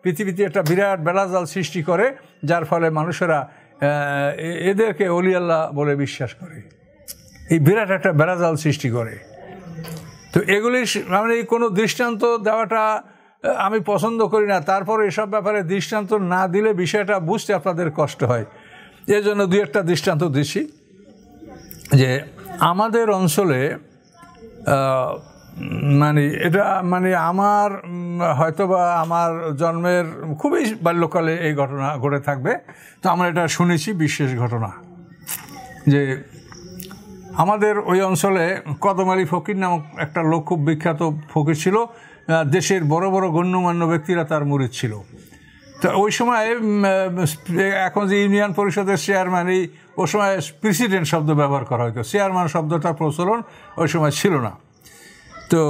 পৃথিবীতে একটা বিরাট বেলাজাল সৃষ্টি করে, যার ফলে মানুষেরা এদেরকে অলি আল্লাহ বলে বিশ্বাস করে। এই বিরাট একটা বেলাজাল সৃষ্টি করে। তো এগুলি মানে কোনো দৃষ্টান্ত দেওয়াটা আমি পছন্দ করি না। তারপর এসব ব্যাপারে দৃষ্টান্ত না দিলে বিষয়টা বুঝতে আপনাদের কষ্ট হয়। এর জন্য দুই একটা দৃষ্টান্ত দিচ্ছি। যে আমাদের অঞ্চলে মানে এটা মানে আমার হয়তোবা আমার জন্মের খুবই বাল্যকালে এই ঘটনা ঘটে থাকবে, তো আমরা এটা শুনেছি বিশেষ ঘটনা। যে আমাদের ওই অঞ্চলে কদম আলী ফকির নামক একটা লোক, খুব বিখ্যাত ফকির ছিল, দেশের বড় বড় গণ্যমান্য ব্যক্তিরা তার মুরিদ ছিল। তো ওই সময় এখন যে ইউনিয়ন পরিষদের চেয়ারম্যান, ওই সময় প্রেসিডেন্ট শব্দ ব্যবহার করা হতো, চেয়ারম্যান শব্দটার প্রচলন ওই সময় ছিল না। তো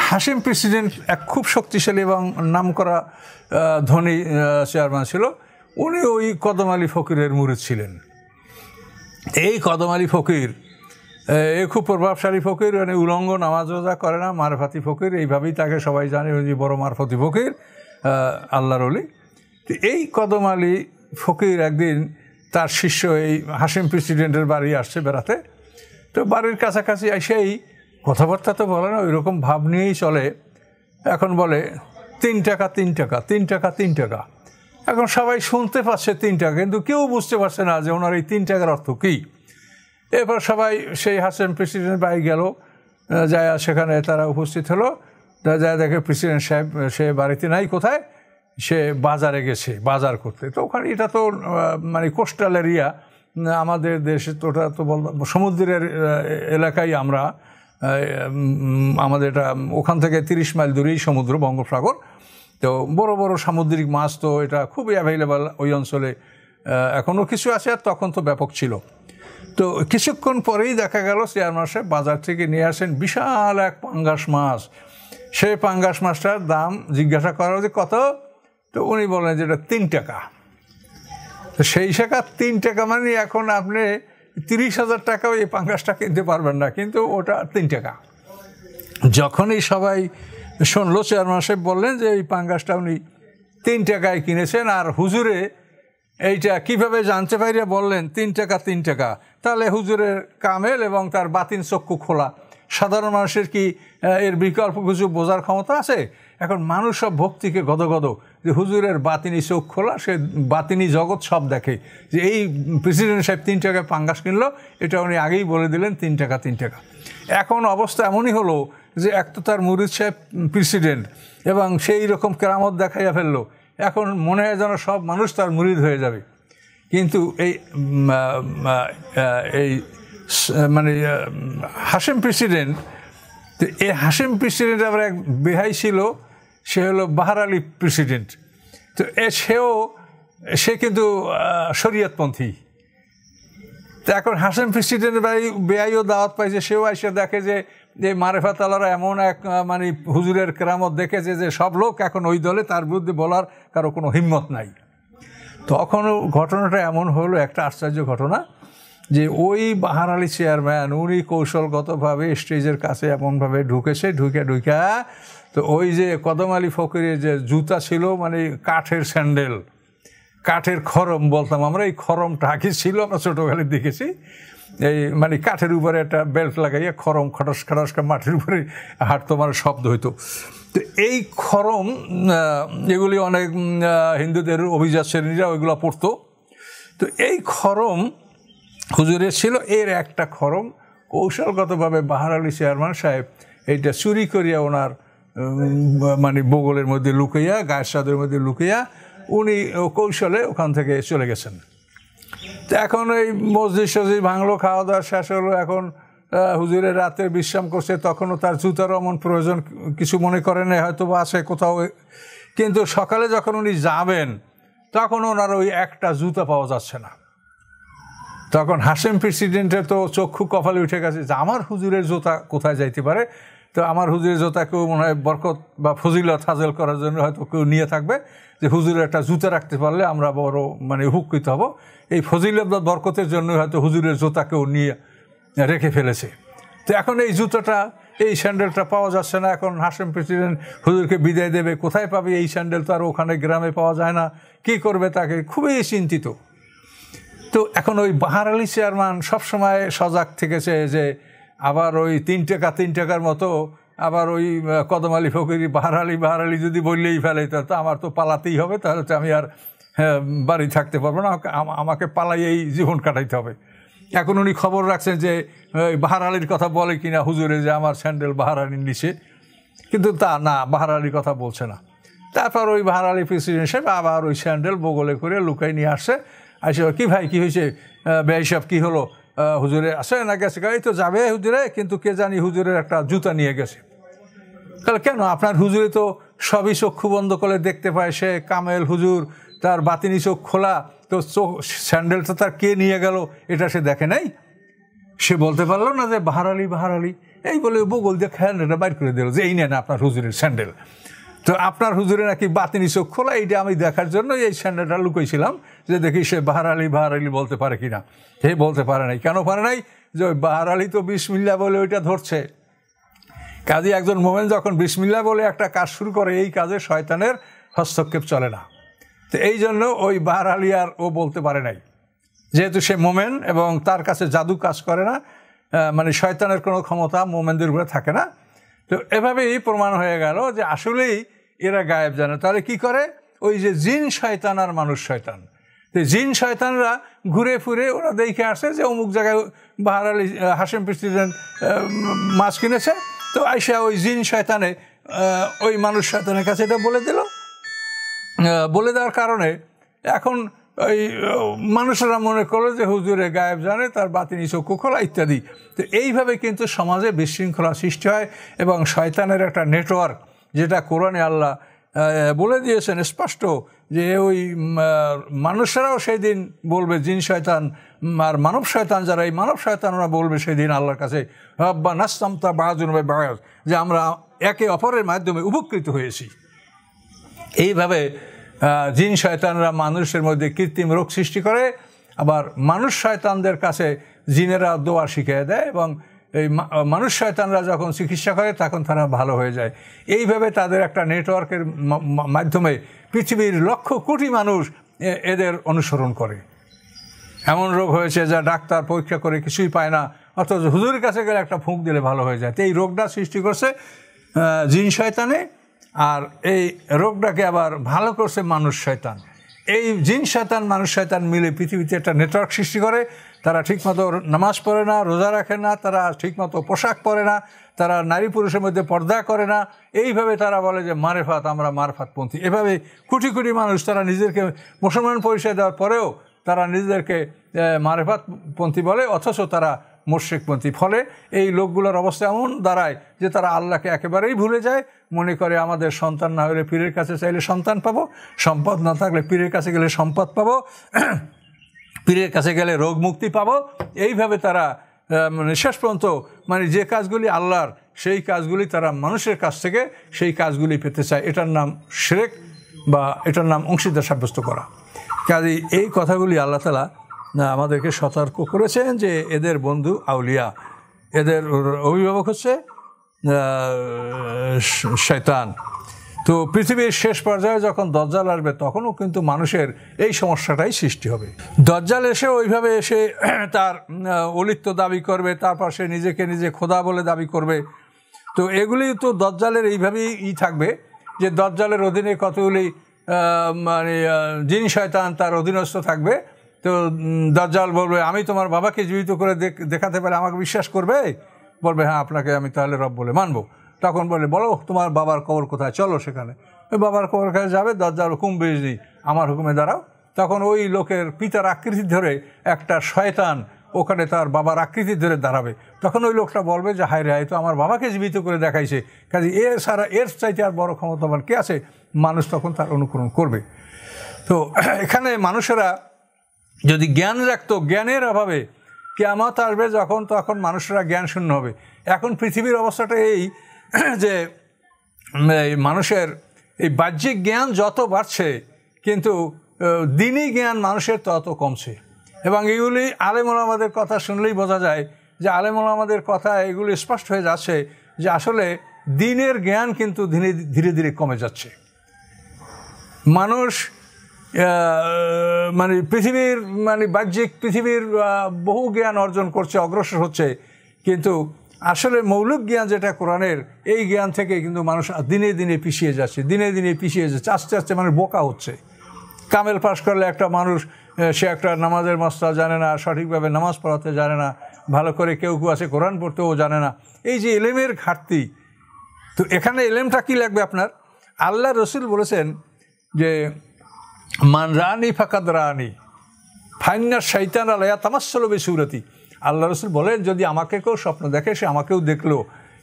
হাশিম প্রেসিডেন্ট এক খুব শক্তিশালী এবং নামকরা ধনী চেয়ারম্যান ছিল। উনি ওই কদম আলী ফকিরের মুরিদ ছিলেন। এই কদম আলী ফকির এই খুব প্রভাবশালী ফকির, মানে উলঙ্গ, নামাজ রোজা করে না, মারফাতি ফকির, এইভাবেই তাকে সবাই জানে, উনি বড় মারফতি ফকির, আল্লাহর ওলি। তো এই কদম আলী ফকির একদিন তার শিষ্য এই হাশিম প্রেসিডেন্টের বাড়ি আসছে বেড়াতে। তো বাড়ির কাছাকাছি এসেই কথাবার্তা তো বলে না, ওই রকম ভাব নিয়েই চলে। এখন বলে 3 টাকা 3 টাকা 3 টাকা 3 টাকা। এখন সবাই শুনতে পাচ্ছে 3 টাকা, কিন্তু কেউ বুঝতে পারছে না যে ওনার এই 3 টাকার অর্থ কী। এরপর সবাই সেই হাশিম প্রেসিডেন্ট বাড়ি গেল, যায় সেখানে তারা উপস্থিত হলো। যায় দেখে প্রেসিডেন্ট সাহেব সে বাড়িতে নাই, কোথায়, সে বাজারে গেছে বাজার করতে। তো ওখানে এটা তো মানে কোস্টাল এরিয়া, আমাদের দেশে তো ওটা তো সমুদ্রের এলাকায় আমরা, আমাদের এটা ওখান থেকে 30 মাইল দূরেই সমুদ্র, বঙ্গোপসাগর। তো বড় বড় সামুদ্রিক মাছ তো এটা খুবই অ্যাভেলেবল ওই অঞ্চলে, এখনও কিছু আছে, আর তখন তো ব্যাপক ছিল। তো কিছুক্ষণ পরেই দেখা গেল চেয়ারম্যান সাহেব বাজার থেকে নিয়ে আসেন বিশাল এক পাঙ্গাস মাছ। সেই পাঙ্গাস মাছটার দাম জিজ্ঞাসা করা যে কত, তো উনি বলেন যে এটা 3 টাকা। তো সেই টাকা 3 টাকা মানে এখন আপনি 30,000 টাকাও এই পাঙ্গাসটা কিনতে পারবেন না, কিন্তু ওটা 3 টাকা। যখনই সবাই শুনলো, চেয়ারম্যান সাহেব বললেন যে এই পাঙ্গাসটা উনি 3 টাকায় কিনেছেন। আর হুজুরে এইটা কিভাবে জানতে পারে বললেন 3 টাকা 3 টাকা। তাহলে হুজুরের কামেল এবং তার বাতিন চক্ষু খোলা, সাধারণ মানুষের কি এর বিকল্প কিছু বোঝার ক্ষমতা আছে? এখন মানুষ সব ভক্তিকে গদগদ, যে হুজুরের বাতিনি চোখ খোলা, সে বাতিনি জগৎ সব দেখে, যে এই প্রেসিডেন্ট সাহেব 3 টাকায় পাঙ্গাস কিনলো, এটা উনি আগেই বলে দিলেন 3 টাকা 3 টাকা। এখন অবস্থা এমনই হলো যে এক তো তার মুরিদ সাহেব প্রেসিডেন্ট, এবং সেই রকম কেরামত দেখাইয়া ফেললো। এখন মনে হয় যেন সব মানুষ তার মুরিদ হয়ে যাবে। কিন্তু এই মানে হাশিম প্রেসিডেন্ট, তো এই হাশিম প্রেসিডেন্ট আবার এক বেহাই ছিল, সে হলো বাহার আলী প্রেসিডেন্ট। তো সে কিন্তু শরীয়তপন্থী। তো এখন হাশিম প্রেসিডেন্টের বাড়ি বেহাইও দাওয়াত পাইছে, সেও এসে দেখে যে মারেফাত আল্লাহরা এমন এক মানে হুজুরের কেরামত দেখেছে যে সব লোক এখন ওই দলে, তার বিরুদ্ধে বলার কারো কোনো হিম্মত নাই। তখনও ঘটনাটা এমন হলো, একটা আশ্চর্য ঘটনা, যে ওই বাহার আলী চেয়ারম্যান উনি কৌশলগতভাবে স্টেজের কাছে এমনভাবে ঢুকেছে, ঢুকে তো ওই যে কদম আলী ফকিরের যে জুতা ছিল, মানে কাঠের স্যান্ডেল, কাঠের খরম বলতাম আমরা, এই খরমটা আগে ছিল, আমরা ছোটোবেলায় দেখেছি। এই মানে কাঠের উপরে একটা বেল্ট লাগাইয়া খরম খটাস খটাস মাটির উপরে হাঁটতো, মানে শব্দ হইতো। তো এই খরম এগুলি অনেক হিন্দুদের অভিজাত শ্রেণীরা ওইগুলো পড়তো। তো এই খরম হুজুরের ছিল। এর একটা খরম কৌশলগতভাবে বাহার আলী চেয়ারম্যান সাহেব এইটা চুরি করিয়া ওনার মানে বগলের মধ্যে লুকাইয়া, গায়ের সাদের মধ্যে লুকাইয়া উনি কৌশলে ওখান থেকে চলে গেছেন। তো এখন এই মসজিদ সজিদ ভাঙলো, খাওয়া দাওয়া শেষ হলো, এখন হুজুরের রাতে বিশ্রাম করছে, তখনও তার জুতার এমন প্রয়োজন কিছু মনে করেন হয়তো বা আছে কোথাও। কিন্তু সকালে যখন উনি যাবেন, তখন ওনার ওই একটা জুতা পাওয়া যাচ্ছে না। তখন হাশিম প্রেসিডেন্টের তো চক্ষু কপালে উঠে গেছে যে আমার হুজুরের জুতা কোথায় যাইতে পারে। তো আমার হুজুরের জুতা কেউ মনে হয় বরকত বা ফজিলত হাজেল করার জন্য হয়তো কেউ নিয়ে থাকবে, যে হুজুরের একটা জুতা রাখতে পারলে আমরা বড় মানে উপকৃত হব। এই ফজিলত বা বরকতের জন্য হয়তো হুজুরের জুতা কেউ নিয়ে রেখে ফেলেছে। তো এখন এই জুতাটা এই স্যান্ডেলটা পাওয়া যাচ্ছে না, এখন হাশেম প্রেসিডেন্ট হুজুরকে বিদায় দেবে, কোথায় পাবে এই স্যান্ডেল, তো আর ওখানে গ্রামে পাওয়া যায় না, কি করবে, তাকে খুবই চিন্তিত। তো এখন ওই বাহার আলী চেয়ারম্যান সবসময় সজাগ থেকেছে যে আবার ওই 3 টাকার মতো আবার ওই কদম আলী ফকিরি বাহার আলী যদি বললেই ফেলে, তো আমার তো পালাতেই হবে, তাহলে তো আমি আর বাড়ি থাকতে পারবো না, আমাকে পালাইয়েই জীবন কাটাইতে হবে। এখন উনি খবর রাখছেন যে বাহার আলীর কথা বলে কিনা হুজুরে যে আমার স্যান্ডেল বাহার আলীর নিচে, কিন্তু তা না, বাহার আলীর কথা বলছে না। তারপর ওই বাহার আলী প্রেসিডেন্ট সাহেব আবার ওই স্যান্ডেল বগলে করে লুকাই নিয়ে আসছে, আসে কি ভাই কী হয়েছে, বেআই সাহেব কী হলো, হুজুরে আসে না গেছে, এই তো যাবে হুজুরে, কিন্তু কে জানি হুজুরের একটা জুতা নিয়ে গেছে। তাহলে কেন, আপনার হুজুরে তো সবই চক্ষু বন্ধ করে দেখতে পায়, সে কামেল হুজুর, তার বাতিনি চোখ খোলা, তো স্যান্ডেলটা তার কে নিয়ে গেল এটা সে দেখে নাই? সে বলতে পারলো না যে বাহার আলী, এই বলে বগল দিয়ে স্যান্ডেলটা বাইর করে দিল যে এই নেন আপনার হুজুরের স্যান্ডেল। তো আপনার হুজুরে নাকি বাতিনি চোখ খোলা, এইটা আমি দেখার জন্য এই স্যান্ডেলটা লুকাইছিলাম, যে দেখি সে বাহার আলী বলতে পারে কিনা। সে বলতে পারে নাই। কেন পারে নাই? যে ওই বাহার আলী তো বিসমিল্লাহ বলে ওইটা ধরছে। কাজে একজন মোমেন যখন বিসমিল্লাহ বলে একটা কাজ শুরু করে, এই কাজে শয়তানের হস্তক্ষেপ চলে না। তো এই জন্য ওই বাহার আলী আর ও বলতে পারে নাই, যেহেতু সে মোমেন এবং তার কাছে জাদু কাজ করে না, মানে শয়তানের কোনো ক্ষমতা মোমেনদের উপরে থাকে না। তো এভাবেই প্রমাণ হয়ে গেল যে আসলেই এরা গায়েব জানে। তাহলে কি করে? ওই যে জিন শয়তান আর মানুষ শয়তান, তো জিন শয়তানরা ঘুরে ফুরে ওরা দেখে আসে যে অমুক জায়গায় বাহার আলী হাশেম প্রেসিডেন্ট মাছ কিনেছে, তো আইসা ওই জিন শয়তানে ওই মানুষ শয়তানের কাছে এটা বলে দিল। বলে দেওয়ার কারণে এখন ওই মানুষেরা মনে করলো যে হুজুরে গায়েব জানে, তার বাতিনি চক্ষু খোলা ইত্যাদি। তো এইভাবে কিন্তু সমাজে বিশৃঙ্খলা সৃষ্টি হয় এবং শয়তানের একটা নেটওয়ার্ক, যেটা কোরআনে আল্লাহ বলে দিয়েছেন স্পষ্ট, যে ওই মানুষেরাও সেই দিন বলবে, জিন শয়তান আর মানব শয়তান যারা, এই মানব শয়তানরা বলবে সেই দিন আল্লাহর কাছে, রব্বা নাসতামতা বাযুন বিবাযুন, যে আমরা একে অপরের মাধ্যমে উপকৃত হয়েছি। এইভাবে জিন শয়তানরা মানুষের মধ্যে কৃত্রিম রোগ সৃষ্টি করে, আবার মানুষ শয়তানদের কাছে জিনেরা দোয়া শিখিয়ে দেয়, এবং এই মানুষ শয়তানরা যখন চিকিৎসা করে তখন তারা ভালো হয়ে যায়। এইভাবে তাদের একটা নেটওয়ার্কের মাধ্যমে পৃথিবীর লক্ষ কোটি মানুষ এদের অনুসরণ করে। এমন রোগ হয়েছে যা ডাক্তার পরীক্ষা করে কিছুই পায় না, অথচ হুজুরের কাছে গেলে একটা ফুঁক দিলে ভালো হয়ে যায়। তো এই রোগটা সৃষ্টি করছে জিন শয়তানে, আর এই রোগটাকে আবার ভালো করছে মানুষ শয়তান। এই জিন শয়তান মানুষ শয়তান মিলে পৃথিবীতে একটা নেটওয়ার্ক সৃষ্টি করে। তারা ঠিকমতো নামাজ পড়ে না, রোজা রাখে না, তারা ঠিকমতো পোশাক পরে না, তারা নারী পুরুষের মধ্যে পর্দা করে না। এইভাবে তারা বলে যে মারেফাত, আমরা মারফাতপন্থী। এভাবে কোটি কোটি মানুষ তারা নিজেদেরকে মুসলমান পরিচয় দেওয়ার পরেও তারা নিজেদেরকে মারেফাতপন্থী বলে, অথচ তারা মুশরিকপন্থী। ফলে এই লোকগুলোর অবস্থা এমন দাঁড়ায় যে তারা আল্লাহকে একেবারেই ভুলে যায়। মনে করে আমাদের সন্তান না হলে পীরের কাছে চাইলে সন্তান পাবো, সম্পদ না থাকলে পীরের কাছে গেলে সম্পদ পাবো, পীরের কাছে গেলে রোগ মুক্তি পাবো। এইভাবে তারা শেষ পর্যন্ত যে কাজগুলি আল্লাহর, সেই কাজগুলি তারা মানুষের কাছ থেকে সেই কাজগুলি পেতে চায়। এটার নাম শিরক, বা এটার নাম অংশীদার সাব্যস্ত করা। কাজেই এই কথাগুলি আল্লাহ তাআলা আমাদেরকে সতর্ক করেছেন যে এদের বন্ধু আউলিয়া, এদের অভিভাবক হচ্ছে শয়তান। তো পৃথিবীর শেষ পর্যায়ে যখন দজ্জাল আসবে তখনও কিন্তু মানুষের এই সমস্যাটাই সৃষ্টি হবে। দজ্জাল এসে ওইভাবে এসে তার অলিত্ব দাবি করবে, তারপর সে নিজেকে নিজে খোদা বলে দাবি করবে। তো এগুলি তো দজ্জালের এইভাবেই থাকবে, যে দজ্জালের অধীনে কতগুলি জিন শয়তান তার অধীনস্থ থাকবে। তো দজ্জাল বলবে, আমি তোমার বাবাকে জীবিত করে দেখাতে পারে, আমাকে বিশ্বাস করবে? বলবে, হ্যাঁ, আপনাকে আমি তাহলে রব বলে মানবো। তখন বলে, বলো তোমার বাবার কবর কোথায়, চলো সেখানে। ওই বাবার কবর কাছে যাবে, দজ্জাল হুকুম বেজনি, আমার হুকুমে দাঁড়াও। তখন ওই লোকের পিতার আকৃতি ধরে একটা শয়তান ওখানে তার বাবার আকৃতি ধরে দাঁড়াবে। তখন ওই লোকটা বলবে যে, হায় রে, তো আমার বাবাকে জীবিত করে দেখাইছে, কাজে এর চাইতে আর বড় ক্ষমতাবান কে আছে? মানুষ তখন তার অনুকরণ করবে। তো এখানে মানুষেরা যদি জ্ঞান রাখতো, জ্ঞানের অভাবে কিয়ামত আসবে যখন, তখন মানুষেরা জ্ঞান শূন্য হবে। এখন পৃথিবীর অবস্থাটা এই যে মানুষের এই বাহ্যিক জ্ঞান যত বাড়ছে, কিন্তু দিনী জ্ঞান মানুষের তত কমছে। এবং এগুলি আলেম ওলামাদের কথা শুনলেই বোঝা যায় যে আলেম ওলামাদের কথা এগুলি স্পষ্ট হয়ে যাচ্ছে যে আসলে দিনের জ্ঞান কিন্তু ধীরে ধীরে কমে যাচ্ছে। মানুষ মানে পৃথিবীর বাহ্যিক পৃথিবীর বহু জ্ঞান অর্জন করছে, অগ্রসর হচ্ছে, কিন্তু আসলে মৌলিক জ্ঞান যেটা কোরআনের, এই জ্ঞান থেকে কিন্তু মানুষ দিনে দিনে পিছিয়ে যাচ্ছে, আস্তে আস্তে মানুষ বোকা হচ্ছে। কামেল পাশ করলে একটা মানুষ, সে একটা নামাজের মাসলা জানে না, সঠিকভাবে নামাজ পড়াতে জানে না, ভালো করে কেউ আছে কোরআন পড়তেও জানে না। এই যে এলেমের ঘাটতি, তো এখানে এলেমটা কী লাগবে আপনার? আল্লাহ রসুল বলেছেন যে মান রানি ফাকাদ রানি ফাইন্না শৈতান আলাইয়া তামাসসালু বিসূরাতি। আল্লাহ রসুল বলেন, যদি আমাকে কেউ স্বপ্ন দেখে সে আমাকেও দেখলো,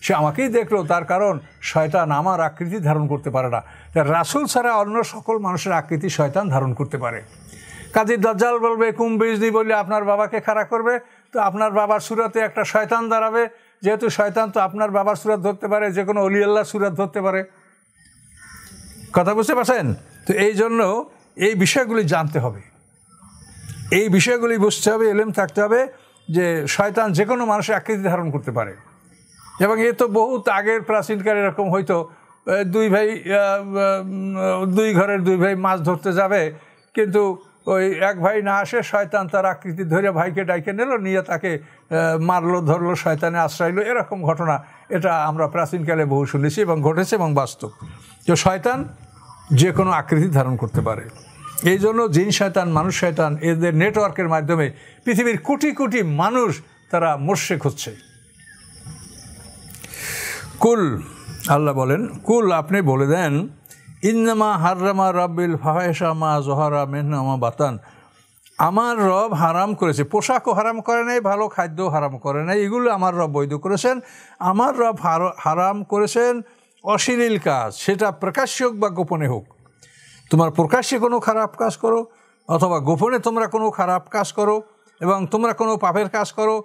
সে আমাকেই দেখলো, তার কারণ শয়তান আমার আকৃতি ধারণ করতে পারে না। রাসূল ছাড়া অন্য সকল মানুষের আকৃতি শয়তান ধারণ করতে পারে। কাজী দাজ্জাল বলবে কুম বিজনি বললে আপনার বাবাকে খাড়া করবে, তো আপনার বাবার সুরাতে একটা শয়তান দাঁড়াবে, যেহেতু শয়তান তো আপনার বাবার সুরাত ধরতে পারে, যে কোনো অলি আল্লাহর সুরাত ধরতে পারে। কথা বুঝতে পারছেন? তো এই জন্য এই বিষয়গুলি জানতে হবে, এই বিষয়গুলি বুঝতে হবে, এলেম থাকতে হবে যে শয়তান যে কোনো মানুষের আকৃতি ধারণ করতে পারে। এবং এ তো বহুত আগের প্রাচীনকাল এরকম হয়তো দুই ঘরের দুই ভাই মাছ ধরতে যাবে, কিন্তু ওই এক ভাই না আসে, শয়তান তার আকৃতি ধরে ভাইকে ডাইকে নিল, নিয়ে তাকে মারলো, ধরলো, শয়তানে আশ্রয়লো। এরকম ঘটনা এটা আমরা প্রাচীনকালে বহু শুনেছি এবং ঘটেছে এবং বাস্তব। তো শয়তান যে কোনো আকৃতি ধারণ করতে পারে। এই জন্য জিন শয়তান, মানুষ শয়তান, এদের নেটওয়ার্কের মাধ্যমে পৃথিবীর কোটি কোটি মানুষ তারা মোর্শেক হচ্ছে। কুল, আল্লাহ বলেন, কুল আপনি বলে দেন, ইন্নামা হাররামা রাব্বিল ফাহাইশা মা জহারা মিনহা মা বাতান, আমার রব হারাম করেছে, পোশাকও হারাম করে নাই, ভালো খাদ্যও হারাম করে নাই, এগুলো আমার রব বৈধ করেছেন। আমার রব হারাম করেছেন অশ্লীল কাজ, সেটা প্রকাশ্য হোক বা গোপনে হোক। তোমার প্রকাশ্যে কোনো খারাপ কাজ করো অথবা গোপনে তোমরা কোনো খারাপ কাজ করো এবং তোমরা কোনো পাপের কাজ করো,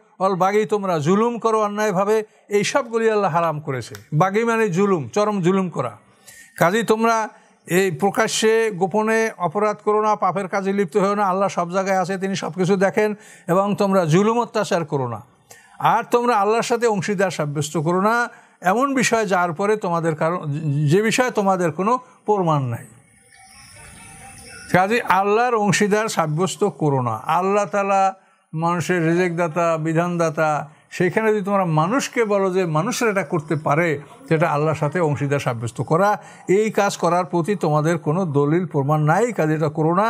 বাগি তোমরা জুলুম করো অন্যায়ভাবে, এই সবগুলি আল্লাহ হারাম করেছে। বাগি মানে জুলুম, চরম জুলুম করা। কাজেই তোমরা এই প্রকাশ্যে গোপনে অপরাধ করো না, পাপের কাজে লিপ্ত হও না। আল্লাহ সব জায়গায় আছে, তিনি সব কিছু দেখেন। এবং তোমরা জুলুম অত্যাচার করো না, আর তোমরা আল্লাহর সাথে অংশীদার সাব্যস্ত করো না এমন বিষয় যার পরে তোমাদের যে বিষয়ে তোমাদের কোনো প্রমাণ নাই। কাজে আল্লাহর অংশীদার সাব্যস্ত করো না। আল্লাহ তাআলা মানুষের রিজিকদাতা, বিধানদাতা, সেইখানে যদি তোমরা মানুষকে বলো যে মানুষের এটা করতে পারে, সেটা আল্লাহর সাথে অংশীদার সাব্যস্ত করা, এই কাজ করার প্রতি তোমাদের কোনো দলিল প্রমাণ নাই। কাজে এটা করো না।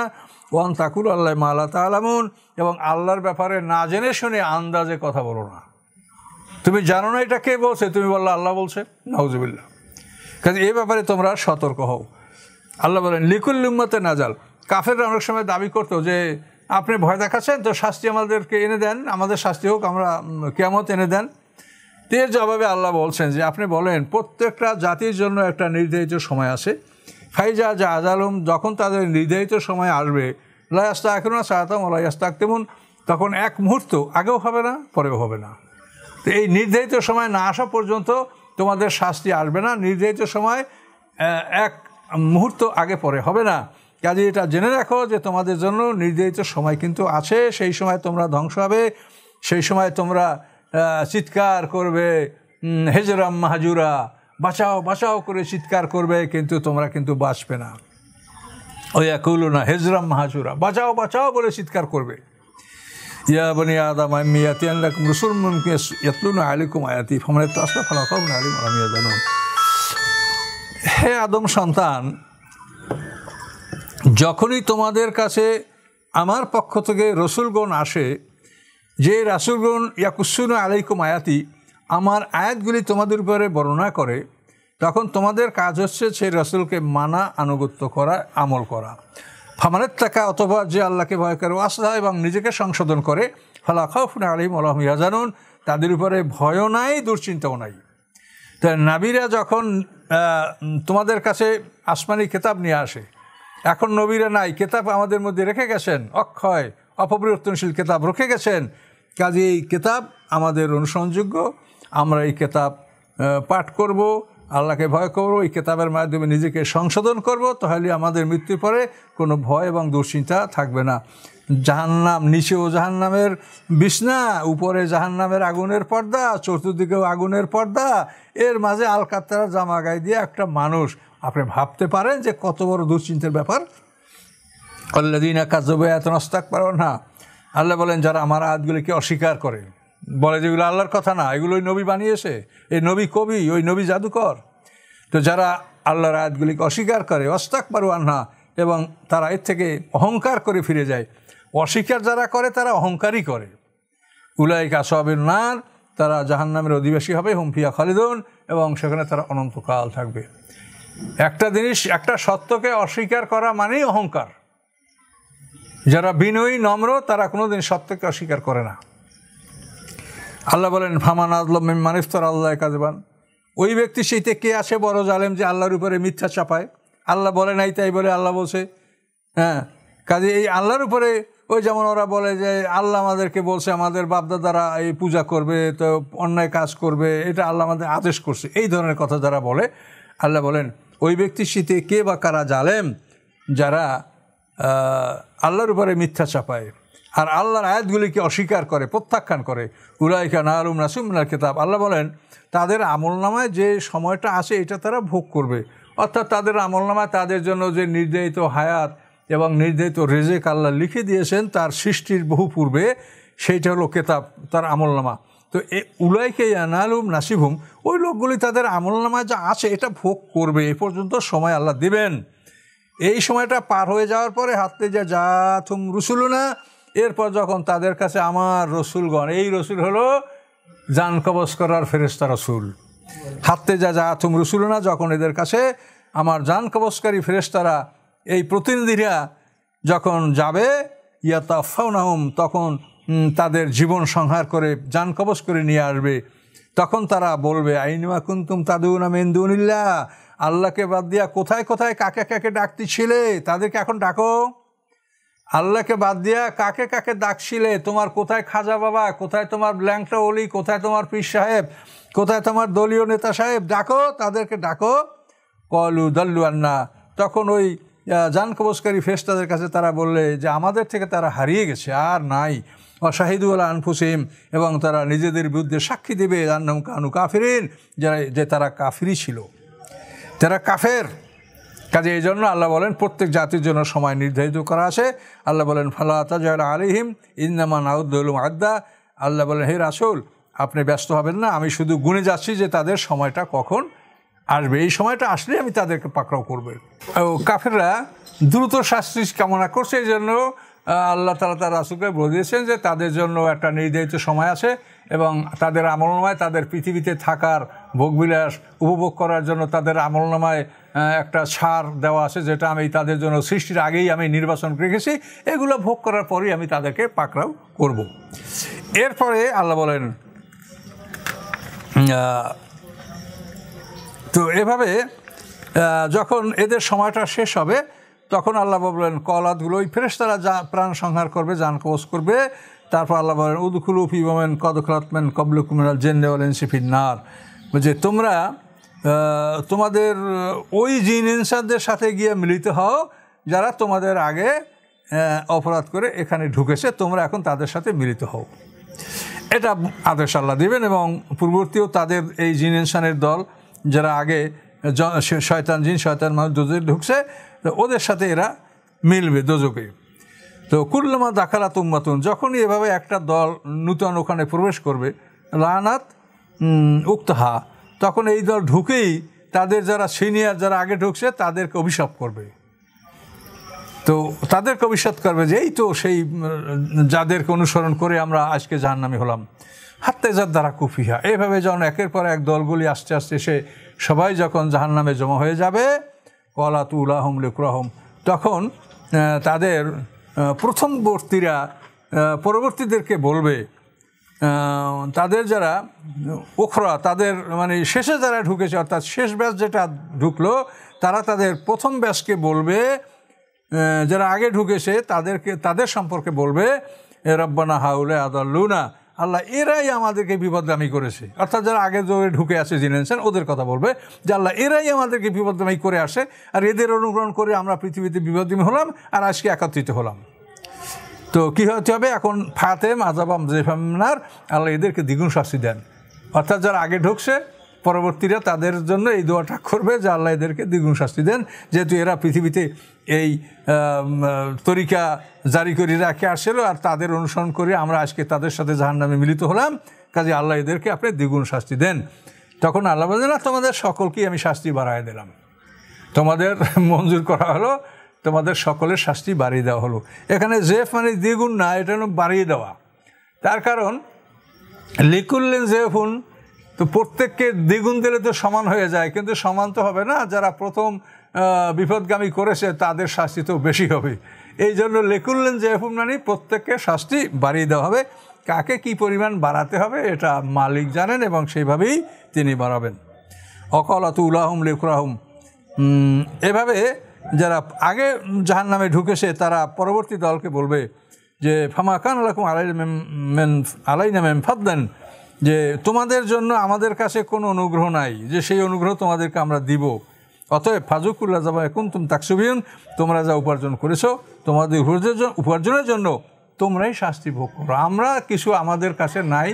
ওয়ান তাকুল আল্লাহ মা লা তা'লামুন, এবং আল্লাহর ব্যাপারে না জেনে শুনে আন্দাজে কথা বলো না। তুমি জানো না এটা কে বলছে, তুমি বললে আল্লাহ বলছে, নাউজুবিল্লাহ। কাজে এই ব্যাপারে তোমরা সতর্ক হও। আল্লাহ বলেন লিকুল উম্মতে নাজাল। কাফেররা অনেক সময় দাবি করতো যে আপনি ভয় দেখাচ্ছেন, তো শাস্তি আমাদেরকে এনে দেন, আমাদের শাস্তি হোক, আমরা কিয়ামত এনে দেন। এর জবাবে আল্লাহ বলছেন যে আপনি বলেন প্রত্যেকটা জাতির জন্য একটা নির্ধারিত সময় আছে। ফাইজা যা আজালুম, যখন তাদের নির্ধারিত সময় আসবে, লা ইয়াস্তাখিরুনা সাআতাম ওয়া লা ইস্তাকদিমুন, তখন এক মুহূর্ত আগেও হবে না, পরেও হবে না। তো এই নির্ধারিত সময় না আসা পর্যন্ত তোমাদের শাস্তি আসবে না। নির্ধারিত সময় এক মুহূর্ত আগে পরে হবে না। কাজে এটা জেনে রাখো যে তোমাদের জন্য নির্ধারিত সময় কিন্তু আছে। সেই সময় তোমরা ধ্বংস হবে, সেই সময় তোমরা চিৎকার করবে, হেজরাম মাহাজুরা, বাঁচাও বাঁচাও করে চিৎকার করবে, কিন্তু তোমরা কিন্তু বাঁচবে না। ওই ইয়াকুলুনা হেজরাম মাহাজুরা, বাঁচাও বাঁচাও বলে চিৎকার করবে। ইয়া বনি আদম ইন্নী আতিয়ান লাকুম রাসূলুম মিনকুম ইয়াতলুনা আলাইকুম আয়াতি ফামান ইত্তাআ ফালা খাউফুন আলাইহিম ওয়া লা হুম ইয়াহজানুন। হে আদম সন্তান, যখনই তোমাদের কাছে আমার পক্ষ থেকে রসুলগণ আসে, যে রাসূলগণ ইয়াকুসুনা আলাইকুম আয়াতি, আমার আয়াতগুলি তোমাদের উপরে বর্ণনা করে, তখন তোমাদের কাজ হচ্ছে সেই রসুলকে মানা, আনুগত্য করা, আমল করা। ফামানের টাকা, অথবা যে আল্লাহকে ভয় করে, ওয়াসলাহ, এবং নিজেকে সংশোধন করে, ফালা খাউফুন আলাইহিম ওয়া লা হুম ইয়াহজানুন, তাদের উপরে ভয়ও নাই, দুশ্চিন্তাও নাই। তো নবীরা যখন তোমাদের কাছে আসমানি কিতাব নিয়ে আসে, এখন নবীরা নাই, কিতাব আমাদের মধ্যে রেখে গেছেন, অক্ষয় অপরিবর্তনশীল কিতাব রেখে গেছেন। কাজে এই কিতাব আমাদের অনুসরণযোগ্য, আমরা এই কিতাব পাঠ করব, আল্লাহকে ভয় করব, এই কিতাবের মাধ্যমে নিজেকে সংশোধন করব, তাহলে আমাদের মৃত্যুর পরে কোনো ভয় এবং দুশ্চিন্তা থাকবে না। জাহান্নাম, নিচেও জাহান্নামের বিছনা, উপরে জাহান্নামের আগুনের পর্দা, চতুর্দিকেও আগুনের পর্দা, এর মাঝে আলকাতরা জামা গায়ে দিয়ে একটা মানুষ। আপনি ভাবতে পারেন যে কত বড় দুশ্চিন্তার ব্যাপার। আল্লাযীনা কাযযাবু বিআয়াতিনা ওয়াস্তাকবারুনহা, আল্লাহ বলেন যারা আমার আয়াতগুলিকে অস্বীকার করে, বলে যেগুলো আল্লাহর কথা না, এগুলোই নবী বানিয়েছে, এই নবী কবি, ওই নবী জাদুকর। তো যারা আল্লাহর আয়াতগুলিকে অস্বীকার করে, ওয়াস্তাকবারু আনহা, এবং তারা এর থেকে অহংকার করে ফিরে যায়। অস্বীকার যারা করে তারা অহংকারই করে। উলাইকা আসহাবুন নার, তারা জাহান্নামের অধিবাসী হবে, হুম ফিহা খালিদুন, এবং সেখানে তারা অনন্তকাল থাকবে। একটা জিনিস, একটা সত্যকে অস্বীকার করা মানেই অহংকার। যারা বিনয়ী নম্র তারা কোনোদিন সত্যকে অস্বীকার করে না। আল্লাহ বলেন ফামান আযলামু মিম্মান ইফতারা আলাল্লাহি কাযিবান, ওই ব্যক্তি সেইতে কে আছে বড় জালেম যে আল্লাহর উপরে মিথ্যা চাপায়। আল্লাহ বলে নাই তাই বলে আল্লাহ বলছে। হ্যাঁ, কাজে এই আল্লাহর উপরে, ওই যেমন ওরা বলে যে আল্লাহ আমাদেরকে বলছে আমাদের বাপদাদারা এই পূজা করবে, তো অন্যায় কাজ করবে, এটা আল্লাহ আমাদের আদেশ করছে, এই ধরনের কথা যারা বলে, আল্লাহ বলেন ওই ব্যক্তির শীতে কে বা কারা জালেম যারা আল্লাহর উপরে মিথ্যা চাপায় আর আল্লাহর আয়াতগুলিকে অস্বীকার করে, প্রত্যাখ্যান করে। উলাইকা নালুম নাসিম মিনাল কিতাব, আল্লাহ বলেন তাদের আমলনামায় যে সময়টা আসে এটা তারা ভোগ করবে। অর্থাৎ তাদের আমলনামায় তাদের জন্য যে নির্ধারিত হায়াত এবং নির্ধারিত রেজেক আল্লাহ লিখে দিয়েছেন তার সৃষ্টির বহু পূর্বে, সেইটা হলো কেতাব, তার আমলনামা। তো উলাইকা ইয়ানালুম নাসিবহুম, ওই লোকগুলি তাদের আমলনামায় যা আছে এটা ভোগ করবে। এ পর্যন্ত সময় আল্লাহ দিবেন। এই সময়টা পার হয়ে যাওয়ার পরে হাতে যা জাতুম রুসুলুনা, এরপর যখন তাদের কাছে আমার রসুলগণ, এই রসুল হলো জান কবজ করার ফেরেশতা রসুল, হাতে যা জাতুম রুসুলুনা, যখন এদের কাছে আমার জান কবজকারী ফেরেশতারা, এই প্রতিনিধিরা যখন যাবে, ইয়াতাওয়াফাউনাহুম, তখন তাদের জীবন সংহার করে জান কবজ করে নিয়ে আসবে। তখন তারা বলবে আইনমা কুনতুম তাদউনা মিন দুনিল্লাহ, আল্লাহকে বাদ দিয়া কোথায় কোথায় কাকে কাকে ডাকতেছিলে, তাদেরকে এখন ডাকো। আল্লাহকে বাদ দিয়া কাকে কাকে ডাকছিলে, তোমার কোথায় খাজা বাবা, কোথায় তোমার ল্যাংটা অলি, কোথায় তোমার পীর সাহেব, কোথায় তোমার দলীয় নেতা সাহেব, ডাকো, তাদেরকে ডাকো। কলু দাল্লু আন্না, তখন ওই জান কবজকারী ফেরেশতাদের কাছে তারা বললে যে আমাদের থেকে তারা হারিয়ে গেছে, আর নাই। অশাহিদু আলা আনফুসিহিম, এবং তারা নিজেদের বিরুদ্ধে সাক্ষী দেবে আন্নাহুম কানু কাফিরিন, যে তারা কাফিরই ছিল, তারা কাফের। কাজে এই জন্য আল্লাহ বলেন প্রত্যেক জাতির জন্য সময় নির্ধারিত করা আছে। আল্লাহ বলেন ফালা তাজআল আলাইহিম ইন্নামা নাউদ্দু লাহুম আদ্দা, আল্লাহ বলেন হে রাসূল আপনি ব্যস্ত হবেন না, আমি শুধু গুনে যাচ্ছি যে তাদের সময়টা কখন আসবে, এই সময়টা আসলে আমি তাদেরকে পাকড়াও করবে। কাফেররা দ্রুত শাস্তি কামনা করছে, এই জন্য আল্লাহ তাআলা তার রাসূলকে বলে দিয়েছেন যে তাদের জন্য একটা নির্ধারিত সময় আছে এবং তাদের আমলনামায় তাদের পৃথিবীতে থাকার ভোগবিলাস উপভোগ করার জন্য তাদের আমলনামায় একটা ছাড় দেওয়া আছে, যেটা আমি তাদের জন্য সৃষ্টির আগেই আমি নির্বাচন রেখেছি, এগুলো ভোগ করার পরেই আমি তাদেরকে পাকড়াও করব। এরপরে আল্লাহ বলেন, তো এভাবে যখন এদের সময়টা শেষ হবে তখন আল্লাহ বলেন কলাতগুলো, ওই ফেরেশতারা যা প্রাণ সংহার করবে, জান কবজ করবে। তারপর আল্লাহ বলেন উদখুলু ফি মান ক্বাদ খালাত মিন ক্বাবলিকুম মিনাল জিন্নি ওয়াল ইনসি ফিন নার, যে তোমরা তোমাদের ওই জিন ইনসানদের সাথে গিয়ে মিলিত হও যারা তোমাদের আগে অপরাধ করে এখানে ঢুকেছে, তোমরা এখন তাদের সাথে মিলিত হও। এটা আদেশ আল্লাহ দেবেন এবং পূর্ববর্তীও তাদের এই জিন ইনসানের দল যারা আগে শয়তান জিন শয়তান মানুষ দোজখে ঢুকছে, ওদের সাথে এরা মিলবে দোজখে। তো কুল্লামা দাখালাত উম্মাতুন, যখনই এভাবে একটা দল নূতন ওখানে প্রবেশ করবে, লানাত উক্তাহা, তখন এই দল ঢুকেই তাদের যারা সিনিয়র যারা আগে ঢুকছে তাদেরকে অভিশাপ করবে। তো তাদেরকে অভিশাপ করবে যে এই তো সেই যাদেরকে অনুসরণ করে আমরা আজকে জাহান্নামী হলাম। হাত্তা ইযা দারাকু ফিহা, এইভাবে যখন একের পর এক দলগুলি আস্তে আস্তে এসে সবাই যখন জাহান্নামে জমা হয়ে যাবে, ক্বালাতু উলাহুম লিউকরাহুম, তখন তাদের প্রথমবর্তীরা পরবর্তীদেরকে বলবে, তাদের যারা উখরা, তাদের মানে শেষে যারা ঢুকেছে অর্থাৎ শেষ ব্যাচ যেটা ঢুকলো, তারা তাদের প্রথম ব্যাচকে বলবে, যারা আগে ঢুকেছে তাদের সম্পর্কে বলবে রব্বানা হাউলা আদাল্লুনা, আল্লাহ এরাই আমাদেরকে বিপদগামী করেছে, অর্থাৎ যারা আগে জোরে ঢুকে আসে জেনেছেন ওদের কথা বলবে যে আল্লাহ এরাই আমাদেরকে বিপদগামী করে আসে, আর এদের অনুকরণ করে আমরা পৃথিবীতে বিপদগামী হলাম আর আজকে একত্রিত হলাম। তো কী হতে হবে এখন? ফাতেম আজাবাম জেফামনার, আল্লাহ এদেরকে দ্বিগুণ শাস্তি দেন। অর্থাৎ যারা আগে ঢুকছে পরবর্তীরা তাদের জন্য এই দোয়াটা করবে যে আল্লাহ এদেরকে দ্বিগুণ শাস্তি দেন, যেহেতু এরা পৃথিবীতে এই তরিকা জারি করে রাখে আসছিল আর তাদের অনুসরণ করে আমরা আজকে তাদের সাথে জাহান্নামে মিলিত হলাম, কাজে আল্লাহ এদেরকে আপনি দ্বিগুণ শাস্তি দেন। তখন আল্লাহ বলেন না, তোমাদের সকলকেই আমি শাস্তি বাড়ায় দিলাম, তোমাদের মঞ্জুর করা হলো, তোমাদের সকলের শাস্তি বাড়িয়ে দেওয়া হলো। এখানে জেফ মানে দ্বিগুণ না, এটা হলো বাড়িয়ে দেওয়া। তার কারণ লিকুল্লিন জেফুন, তো প্রত্যেককে দ্বিগুণ দিলে তো সমান হয়ে যায়, কিন্তু সমান তো হবে না, যারা প্রথম বিপদগামী করেছে তাদের শাস্তি তো বেশি হবে। এই জন্য লিকুল্লিন জেফুন মানে প্রত্যেককে শাস্তি বাড়িয়ে দেওয়া হবে। কাকে কি পরিমাণ বাড়াতে হবে এটা মালিক জানেন এবং সেইভাবেই তিনি বাড়াবেন। অকালাতু উলাহুম লিকুরাহুম, এভাবে যারা আগে জাহান্নামে ঢুকেছে তারা পরবর্তী দলকে বলবে যে ফামা কান লাকুম আলাইনা মিন ফাদলিন, যে তোমাদের জন্য আমাদের কাছে কোনো অনুগ্রহ নাই যে সেই অনুগ্রহ তোমাদেরকে আমরা দিব, অতএব ফাজুকুল্লাহ যাবা কুনতুম তাকসুবিন, তোমরা যা উপার্জন করেছো তোমাদের উপার্জনের জন্য তোমরাই শাস্তি ভোগ করো। আমরা কিছু আমাদের কাছে নাই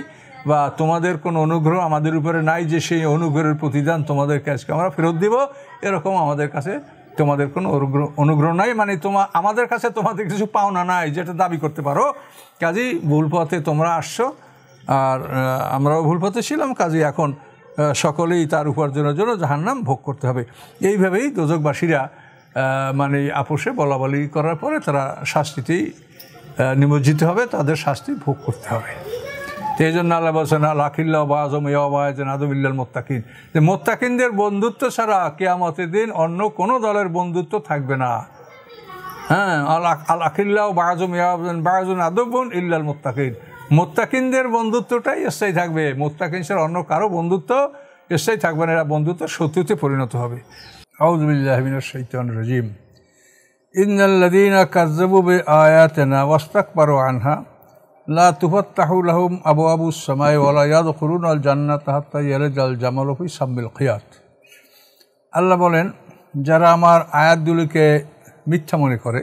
বা তোমাদের কোনো অনুগ্রহ আমাদের উপরে নাই যে সেই অনুগ্রহের প্রতিদান তোমাদেরকে আজকে আমরা ফেরত দিব, এরকম আমাদের কাছে তোমাদের কোনো অনুগ্রহ নাই, মানে আমাদের কাছে তোমাদের কিছু পাওনা নাই যেটা দাবি করতে পারো। কাজেই ভুল পথে তোমরা আসছো আর আমরাও ভুল পথে ছিলাম, কাজেই এখন সকলেই তার উপার্জনের জন্য জাহান্নাম ভোগ করতে হবে। এইভাবেই দোজখবাসীরা মানে আপোষে বলাবলি করার পরে তারা শাস্তিতেই নিমজ্জিত হবে, তাদের শাস্তি ভোগ করতে হবে। এই জন্য আল্লাহ বলছেন আখিল্লাহ বা আজম ইয়াবায়ন আদমিল্লাল মোত্তাকিন, যে মোত্তাকিনদের বন্ধুত্ব ছাড়া কিয়ামতের দিন অন্য কোনো দলের বন্ধুত্ব থাকবে না। হ্যাঁ, আখিল্লাহ বা আজম ইয়াবায়ন বা আজম আদবন ইল্লাল মোত্তাকিন, মোত্তাকিনদের বন্ধুত্বটাই স্থায়ী থাকবে, মোত্তাকিন ছাড়া অন্য কারো বন্ধুত্ব স্থায়ী থাকবে না, এরা বন্ধুত্ব শত্রুতে পরিণত হবে। আউযু বিল্লাহি মিনাশ শাইতানির রাজিম। ইন্নাল্লাযীনা কাযযাবু বিআয়াতিনা ওয়াস্তাকবারু আনহা লা তুফাত্তাহু লাহুম আবওয়াবুস সামাই ওয়া লা ইয়াদখুলুনাল জান্নাতা হাত্তা ইয়ালিজাল জামালু ফি সাম্মিল খিয়াত। আল্লাহ বলেন, যারা আমার আয়াতগুলিকে মিথ্যা মনে করে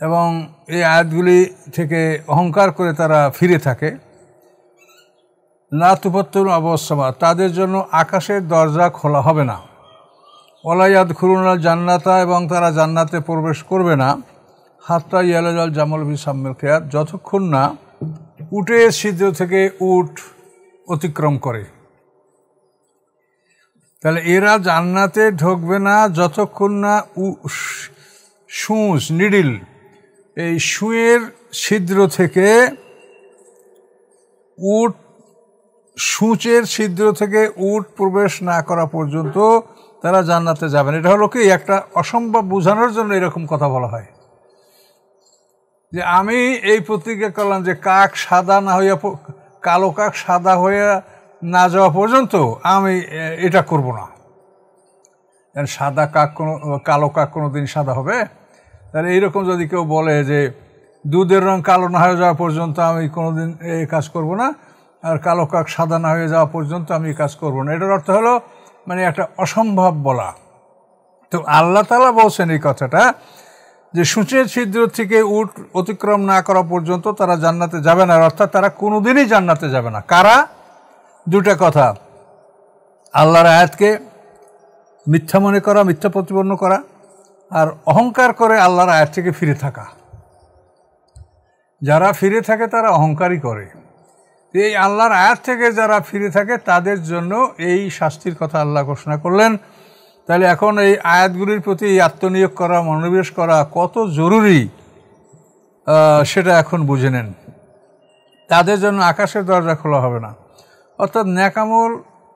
এবং এই আয়াতগুলি থেকে অহংকার করে তারা ফিরে থাকে, লা তুফাত্তাহু আবওয়াবুস সামা, তাদের জন্য আকাশের দরজা খোলা হবে না, ওয়া লা ইয়াদখুলুনাল জান্নাতা, এবং তারা জান্নাতে প্রবেশ করবে না, হাত্তা ইয়ালিজাল জামালু ফি সাম্মিল খিয়াত, যতক্ষণ না উটের ছিদ্র থেকে উট অতিক্রম করে। তাহলে এরা জান্নাতে ঢুকবে না যতক্ষণ না সূচ নিডিল, এই সুঁয়ের ছিদ্র থেকে উট, সূচের ছিদ্র থেকে উট প্রবেশ না করা পর্যন্ত তারা জান্নাতে যাবেন। এটা হলো কি একটা অসম্ভব বোঝানোর জন্য এরকম কথা বলা হয়, যে আমি এই প্রতিজ্ঞা করলাম যে কাক সাদা না হইয়া, কালো কাক সাদা হয়ে না যাওয়া পর্যন্ত আমি এটা করব না। সাদা কাক কালো কাক কোনো দিন সাদা হবে? তাহলে এইরকম যদি কেউ বলে যে দুধের রং কালো না হয়ে যাওয়া পর্যন্ত আমি কোনো দিন এই কাজ করব না, আর কালো কাক সাদা না হয়ে যাওয়া পর্যন্ত আমি এই কাজ করব না, এটার অর্থ হলো মানে একটা অসম্ভব বলা। তো আল্লাহ তাআলা বলছেন এই কথাটা যে সূচের ছিদ্র থেকে উট অতিক্রম না করা পর্যন্ত তারা জান্নাতে যাবে না, অর্থাৎ তারা কোনোদিনই জান্নাতে যাবে না। কারা? দুটা কথা, আল্লাহর আয়াতকে মিথ্যা মনে করা, মিথ্যা প্রতিপন্ন করা, আর অহংকার করে আল্লাহর আয়াত থেকে ফিরে থাকা। যারা ফিরে থাকে তারা অহংকারই করে। এই আল্লাহর আয়াত থেকে যারা ফিরে থাকে তাদের জন্য এই শাস্তির কথা আল্লাহ ঘোষণা করলেন। তাহলে এখন এই আয়াতগুলির প্রতি আত্মনিয়োগ করা, মনোনিবেশ করা কত জরুরি সেটা এখন বুঝে নেন। তাদের জন্য আকাশের দরজা খোলা হবে না, অর্থাৎ নেকামল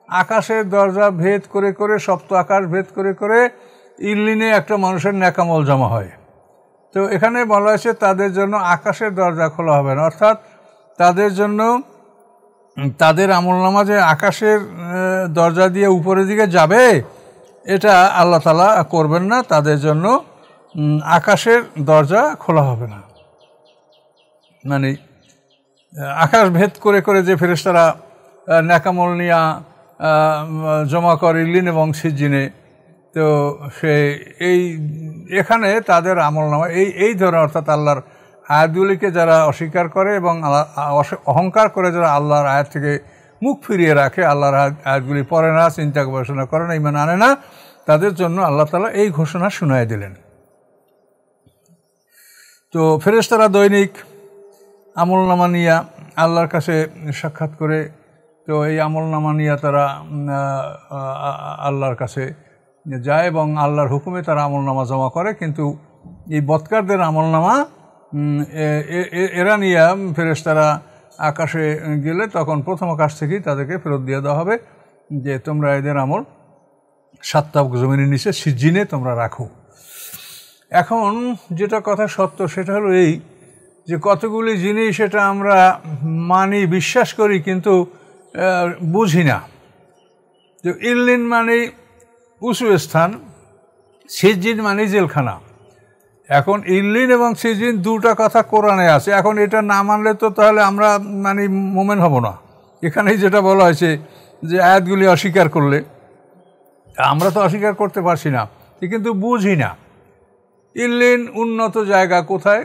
আকাশের দরজা ভেদ করে করে, সপ্ত আকাশ ভেদ করে করে ইল্লিনে একটা মানুষের নেকামল জমা হয়। তো এখানে বলা হয়েছে তাদের জন্য আকাশের দরজা খোলা হবে না, অর্থাৎ তাদের জন্য তাদের আমলনামা যে আকাশের দরজা দিয়ে উপরের দিকে যাবে এটা আল্লাহ তাআলা করবেন না, তাদের জন্য আকাশের দরজা খোলা হবে না। মানে আকাশ ভেদ করে করে যে ফেরেশতারা নেকামল নিয়া জমা করে ইল্লিন এবং সিজ্জিনে, তো সে এখানে তাদের আমলনামা এই ধরনের, অর্থাৎ আল্লাহর আয়াতগুলিকে যারা অস্বীকার করে এবং অহংকার করে যারা আল্লাহর আয়াত থেকে মুখ ফিরিয়ে রাখে, আল্লাহর আয়াতগুলি পড়ে না, চিন্তা গবেষণা করে না, ঈমান আনে না, তাদের জন্য আল্লাহ তাআলা এই ঘোষণা শুনায় দিলেন। তো ফেরেশতারা দৈনিক আমলনামা নিয়ে আল্লাহর কাছে সাক্ষাৎ করে, তো এই আমলনামা নিয়ে তারা আল্লাহর কাছে যায় এবং আল্লাহর হুকুমে তারা আমলনামা জমা করে। কিন্তু এই বদকারদের আমলনামা এরা নিয়ে ফেরেশতারা আকাশে গেলে তখন প্রথম আকাশ থেকেই তাদেরকে ফেরত দিয়ে দেওয়া হবে যে তোমরা এদের আমল 7 তাবক জমিনের নিচে সিজ্জিনে তোমরা রাখো। এখন যেটা কথা সত্য সেটা হলো এই যে কতগুলি জিনিস সেটা আমরা মানি, বিশ্বাস করি, কিন্তু বুঝি না। যে ইল্লিন মানে উঁচু স্থান, সিজ্জিন মানে জেলখানা। এখন ইল্লিন এবং সিজ্জিন দুটা কথা কোরআনে আছে। এখন এটা না মানলে তো তাহলে আমরা মানে মোমেন হব না। এখানেই যেটা বলা হয়েছে যে আয়াতগুলি অস্বীকার করলে, আমরা তো অস্বীকার করতে পারছি না, কিন্তু বুঝি না। ইল্লিন উন্নত জায়গা কোথায়?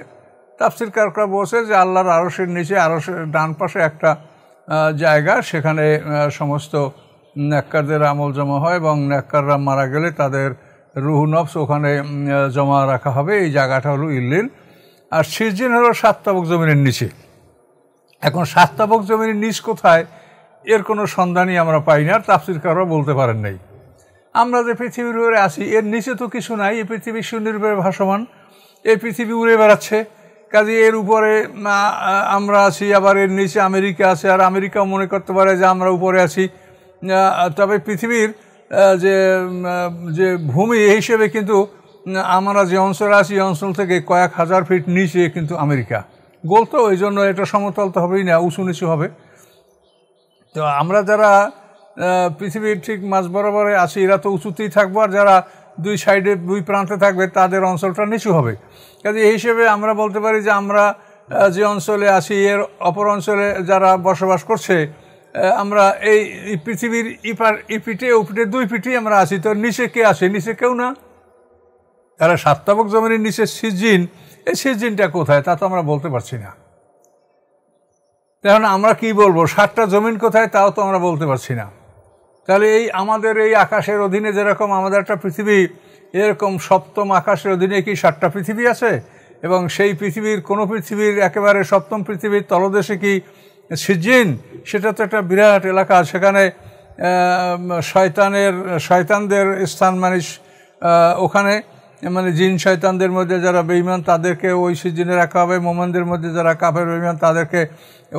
তাফসীরকাররা বলছে যে আল্লাহর আরশের নিচে, আরশের ডান পাশে একটা জায়গা, সেখানে সমস্ত নেককারদের আমল জমা হয় এবং নেককাররা মারা গেলে তাদের রুহ নফস ওখানে জমা রাখা হবে। এই জায়গাটা হলো ইল্লিন। আর সিজ্জিন হলো 7 তাবক জমিনের নিচে। এখন 7 তাবক জমিনের নিচ কোথায় এর কোনো সন্ধানই আমরা পাই না, তাফসীরকাররা বলতে পারেন নাই। আমরা যে পৃথিবীর উপরে আছি এর নিচে তো কিছু নাই, এই পৃথিবী শূন্যের উপরে ভাসমান, এই পৃথিবী উড়ে বেড়াচ্ছে, কাজে এর উপরে আমরা আছি, আবার এর নিচে আমেরিকা আছে, আর আমেরিকাও মনে করতে পারে যে আমরা উপরে আছি। তবে পৃথিবীর যে ভূমি হিসেবে কিন্তু আমরা যে অঞ্চলে আছি এই অঞ্চল থেকে কয়েক হাজার ফিট নিচে কিন্তু আমেরিকা। গোল তো, ওই জন্য এটা সমতল তো হবেই না, উঁচু নিচু হবে। তো আমরা যারা পৃথিবীর ঠিক মাঝ বরাবরে আছি এরা তো উঁচুতেই থাকবো, আর যারা দুই সাইডে দুই প্রান্তে থাকবে তাদের অঞ্চলটা নিচু হবে। কাজে এই হিসেবে আমরা বলতে পারি যে আমরা যে অঞ্চলে আছি এর অপর অঞ্চলে যারা বসবাস করছে, আমরা এই পৃথিবীর ইপিঠে ওপিঠে দুই পিঠেই আমরা আছি। তো নিচে কে আছে? নিচে কেউ না। তারা 7 তাবক জমিনের নিচে সিজ্জিন, এই সিজ্জিনটা কোথায় তা তো আমরা বলতে পারছি না। তখন আমরা কি বলবো? 7টা জমিন কোথায় তাও তো আমরা বলতে পারছি না। তাহলে এই আমাদের এই আকাশের অধীনে যেরকম আমাদের একটা পৃথিবী, এরকম সপ্তম আকাশের অধীনে কি 7টা পৃথিবী আছে? এবং সেই পৃথিবীর কোনো পৃথিবীর একেবারে সপ্তম পৃথিবীর তলদেশে কি সিজ্জিন? সেটা তো একটা বিরাট এলাকা, সেখানে শয়তানদের স্থান, মানে ওখানে মানে জিন শয়তানদের মধ্যে যারা বেঈমান তাদেরকে ওই সিজ্জিনে রাখা হবে, মোমেনদের মধ্যে যারা কাফের বেঈমান তাদেরকে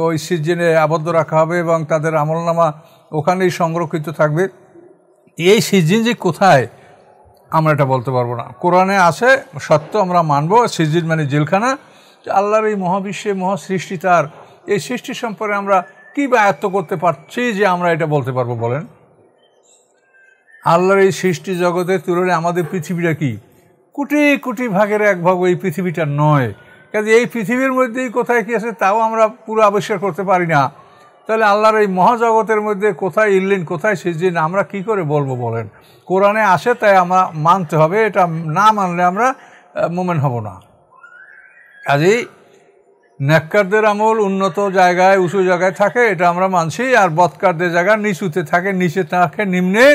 ওই সিজ্জিনে আবদ্ধ রাখা হবে এবং তাদের আমলনামা ওখানেই সংরক্ষিত থাকবে। এই সিজ্জিন যে কোথায় আমরা এটা বলতে পারবো না। কোরআনে আছে সত্য, আমরা মানবো। সিজ্জিন মানে জেলখানা। আল্লাহর এই মহাবিশ্বে মহাসৃষ্টি, তার এই সৃষ্টি সম্পর্কে আমরা কী বা আয়ত্ত করতে পারছি যে আমরা এটা বলতে পারবো? বলেন, আল্লাহর এই সৃষ্টি জগতের তুলনায় আমাদের পৃথিবীটা কি কোটি কোটি ভাগের এক ভাগ এই পৃথিবীটা নয়। কাজে এই পৃথিবীর মধ্যেই কোথায় কী আছে তাও আমরা পুরো আবিষ্কার করতে পারি না। তাহলে আল্লাহর এই মহাজগতের মধ্যে কোথায় ইল্লিন কোথায় সিজ্জিন আমরা কি করে বলবো? বলেন, কোরআনে আসে তাই আমরা মানতে হবে, এটা না মানলে আমরা মোমেন হব না। কাজেই নেককারদের আমল উন্নত জায়গায় উঁচু জায়গায় থাকে, এটা আমরা মানছি, আর বদকারদের জায়গা নিচুতে থাকে, নিচে থাকে নিম্নে,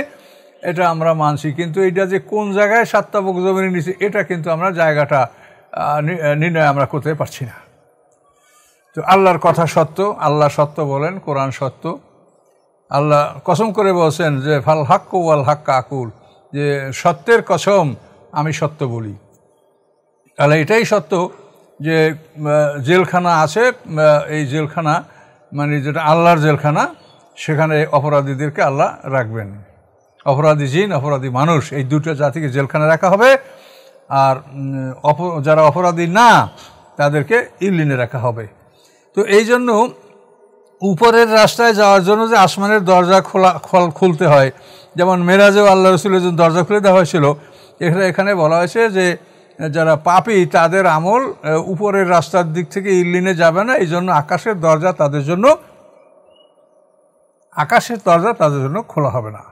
এটা আমরা মানছি। কিন্তু এটা যে কোন জায়গায় 7 তাবক জমিনের নিচে এটা কিন্তু আমরা জায়গাটা নির্ণয় আমরা করতে পারছি না। তো আল্লাহর কথা সত্য, আল্লাহ সত্য বলেন, কোরআন সত্য। আল্লাহ কসম করে বলছেন যে ফাল হাক্কু ওয়াল হাক্কা আকুল, যে সত্যের কসম আমি সত্য বলি। তাহলে এটাই সত্য যে জেলখানা আছে, এই জেলখানা মানে যেটা আল্লাহর জেলখানা, সেখানে অপরাধীদেরকে আল্লাহ রাখবেন। অপরাধী জিন, অপরাধী মানুষ, এই দুটো জাতিকে জেলখানা রাখা হবে। আর যারা অপরাধী না তাদেরকে ইল্লিনে রাখা হবে। তো এই জন্য উপরের রাস্তায় যাওয়ার জন্য যে আসমানের দরজা খুলতে হয়, যেমন মেরাজেও আল্লাহ রসুলের জন্য দরজা খুলে দেওয়া হয়েছিল, এখানে বলা হয়েছে যে যারা পাপী তাদের আমল উপরের রাস্তার দিক থেকে ইল্লিনে যাবে না, এই জন্য আকাশের দরজা তাদের জন্য খোলা হবে না।